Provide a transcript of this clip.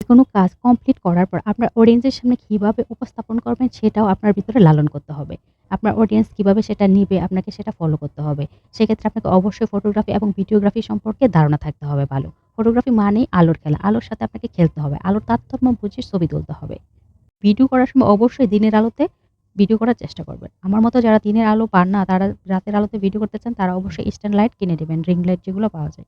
কোনো কাজ কমপ্লিট করার পর আপনার অডিয়েন্সের সামনে কিভাবে উপস্থাপন করবেন সেটাও আপনার ভিতরে লালন করতে হবে। আপনার অডিয়েন্স কিভাবে সেটা নিবে আপনাকে সেটা ফলো করতে হবে। সেক্ষেত্রে আপনাকে অবশ্যই ফটোগ্রাফি এবং ভিডিওগ্রাফি সম্পর্কে ধারণা থাকতে হবে ভালো। ফটোগ্রাফি মানেই আলোর খেলা। আলোর সাথে আপনাকে খেলতে হবে। আলোর তারতম্য বুঝে ছবি তুলতে হবে। ভিডিও করার সময় অবশ্যই দিনের আলোতে ভিডিও করার চেষ্টা করবেন। আমার মতো যারা দিনের আলো পান না তারা রাতের আলোতে ভিডিও করতে চান তারা অবশ্যই স্ট্যান্ড লাইট কিনে নিবেন। রিং লাইট যেগুলো পাওয়া যায়।